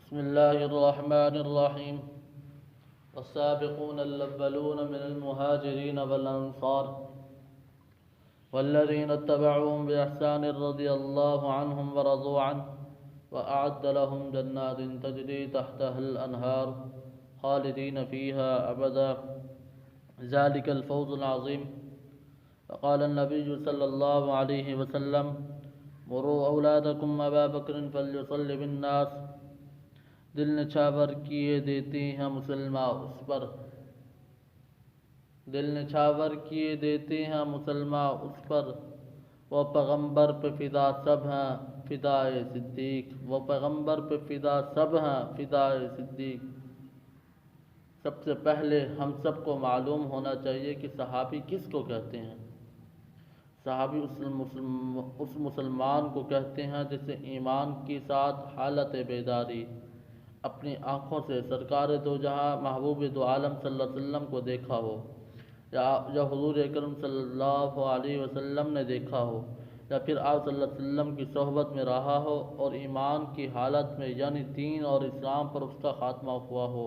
بسم الله الرحمن الرحيم. والسابقون الأولون من المهاجرين والأنصار والذين اتبعوهم بإحسان رضي الله عنهم ورضوا عنه وأعد لهم جنات تجري تحتها الأنهار خالدين فيها أبدا ذلك الفوز العظيم. فقال النبي صلى الله عليه وسلم: مروا أولادكم أبا بكر فليصلي بالناس. دل نچھاور کیے دیتے ہیں مسلمان اس پر، دل نچھاور کیے دیتے ہیں مسلمان اس پر، وہ پیغمبر پہ فدا سب ہیں فدائے صدیق، وہ پیغمبر پہ فدا سب ہیں فدائے صدیق. سب سے پہلے ہم سب کو معلوم ہونا چاہیے کہ صحابی کس کو کہتے ہیں. صحابی اس مسلمان کو کہتے ہیں جسے ایمان کے ساتھ حالت بیداری اپنی آنکھوں سے سرکار دو جہاں محبوب دو عالم صلی اللہ علیہ وسلم کو دیکھا ہو، یا حضور اکرم صلی اللہ علیہ وسلم نے دیکھا ہو، یا پھر آپ صلی اللہ علیہ وسلم کی صحبت میں رہا ہو اور ایمان کی حالت میں یعنی دین اور اسلام پر اس کا خاتمہ ہوا ہو.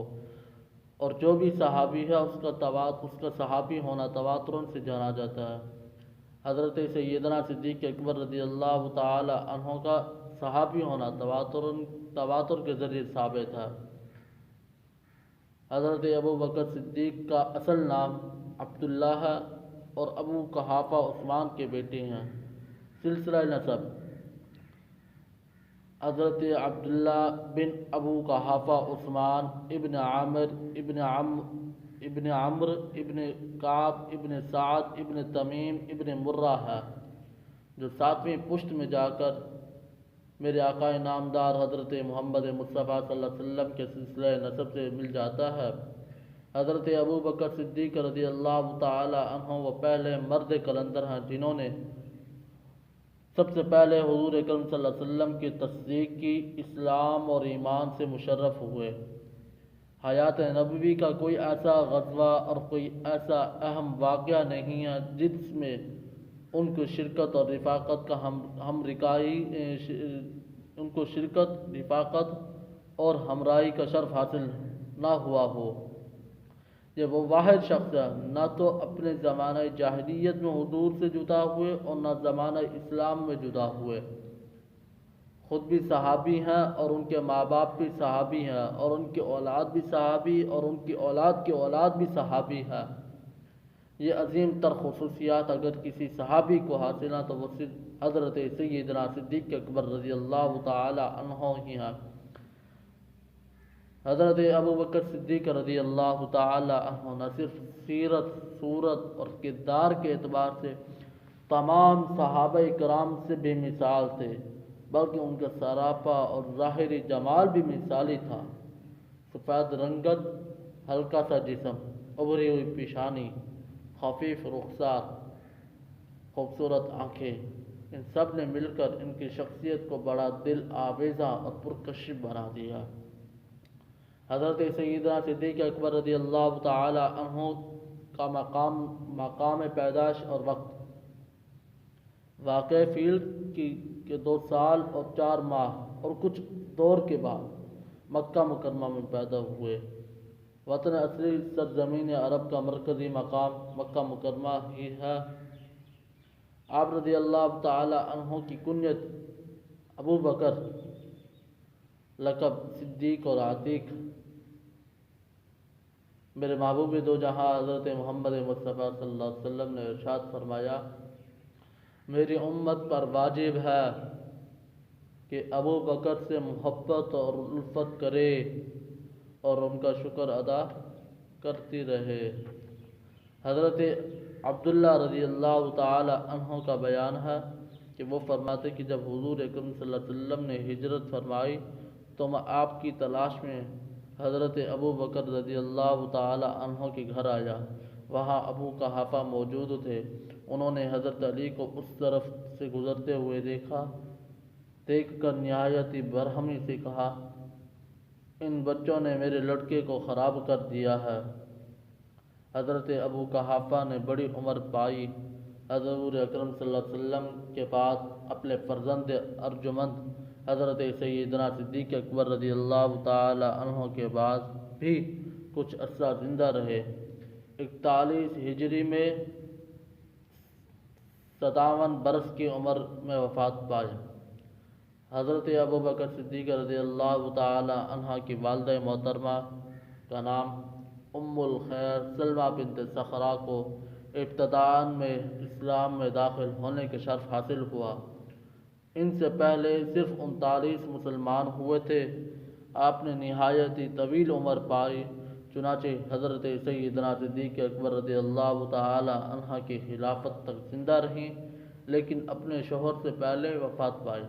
اور جو بھی صحابی ہے اس کا صحابی ہونا تواتر سے جانا جاتا ہے. حضرت سیدنا صدیق اکبر رضی اللہ تعالی عنہ کا صحابی ہونا تواتر کے ذریعے ثابت ہے. حضرت ابو بکر صدیق کا اصل نام عبداللہ ہے اور ابو قحافہ عثمان کے بیٹے ہیں. سلسلہ نسب: حضرت عبداللہ بن ابو قحافہ عثمان ابن عامر ابن عمرو ابن کعب ابن سعد ابن تمیم ابن مرہ ہے، جو 7ویں پشت میں جا کر میرے آقا نامدار حضرت محمد مصطفیٰ صلی اللہ علیہ وسلم کے سلسلہ نسب سے مل جاتا ہے. حضرت ابو بکر صدیق رضی اللہ تعالی عنہ وہ پہلے مرد کلندر ہیں جنہوں نے سب سے پہلے حضور اکرم صلی اللہ علیہ وسلم کی تصدیق کی، اسلام اور ایمان سے مشرف ہوئے. حیات نبوی کا کوئی ایسا غزوہ اور کوئی ایسا اہم واقعہ نہیں ہے جس میں ان کو شرکت اور رفاقت کا ان کو شرکت رفاقت اور ہمراہی کا شرف حاصل نہ ہوا ہو. یہ وہ واحد شخص ہے نہ تو اپنے زمانہ جاہلیت میں حضور سے جدا ہوئے اور نہ زمانہ اسلام میں جدا ہوئے. خود بھی صحابی ہیں اور ان کے ماں باپ بھی صحابی ہیں اور ان کی اولاد بھی صحابی اور ان کی اولاد کی اولاد بھی صحابی ہے. یہ عظیم تر خصوصیات اگر کسی صحابی کو حاصل ہیں تو وہ حضرت سیدنا صدیق اکبر رضی اللہ تعالی عنہ ہی ہیں. حضرت ابو بکر صدیق رضی اللہ تعالی عنہ نہ صرف سیرت، صورت اور کردار کے اعتبار سے تمام صحابہ کرام سے بے مثال تھے، بلکہ ان کا سراپا اور ظاہری جمال بھی مثالی تھا. سفید رنگت، ہلکا سا جسم، ابھری ہوئی پیشانی، خفیف رخسار، خوبصورت آنکھیں، ان سب نے مل کر ان کی شخصیت کو بڑا دل آویزاں اور پرکشش بنا دیا. حضرت سیدنا صدیق اکبر رضی اللہ تعالی عنہ کا مقام پیدائش اور وقت: واقع فیل کے 2 سال اور 4 ماہ اور کچھ دور کے بعد مکہ مکرمہ میں پیدا ہوئے. وطن اصلی سرزمین عرب کا مرکزی مقام مکہ مکرمہ ہی ہے. آپ رضی اللہ تعالی عنہ کی کنیت ابو بکر، لقب صدیق اور عتیق. میرے محبوب دو جہاں حضرت محمد مصطفیٰ صلی اللہ علیہ وسلم نے ارشاد فرمایا: میری امت پر واجب ہے کہ ابو بکر سے محبت اور الفت کرے اور ان کا شکر ادا کرتی رہے. حضرت عبداللہ رضی اللہ تعالی عنہ کا بیان ہے کہ وہ فرماتے کہ جب حضور اکرم صلی اللہ علیہ وسلم نے ہجرت فرمائی تو میں آپ کی تلاش میں حضرت ابو بکر رضی اللہ تعالی عنہ کے گھر آیا. وہاں ابو قحافہ موجود تھے. انہوں نے حضرت علی کو اس طرف سے گزرتے ہوئے دیکھ کر نہایت ہی برہمی سے کہا: ان بچوں نے میرے لڑکے کو خراب کر دیا ہے. حضرت ابو قحافہ نے بڑی عمر پائی. حضور اکرم صلی اللہ علیہ وسلم کے پاس اپنے فرزند ارجمند حضرت سیدنا صدیق اکبر رضی اللہ تعالی عنہ کے بعد بھی کچھ عرصہ زندہ رہے۔ 41 ہجری میں 57 برس کی عمر میں وفات پائے۔ حضرت ابو بکر صدیق رضی اللہ تعالی عنہ کی والدہ محترمہ کا نام ام الخیر سلمہ بنت صخرہ کو ابتداءً میں اسلام میں داخل ہونے کے شرف حاصل ہوا۔ ان سے پہلے صرف 39 مسلمان ہوئے تھے۔ آپ نے نہایت ہی طویل عمر پائی، چنانچہ حضرت سیدنا صدیق اکبر رضی اللہ تعالی عنہ کی خلافت تک زندہ رہیں، لیکن اپنے شوہر سے پہلے وفات پائی۔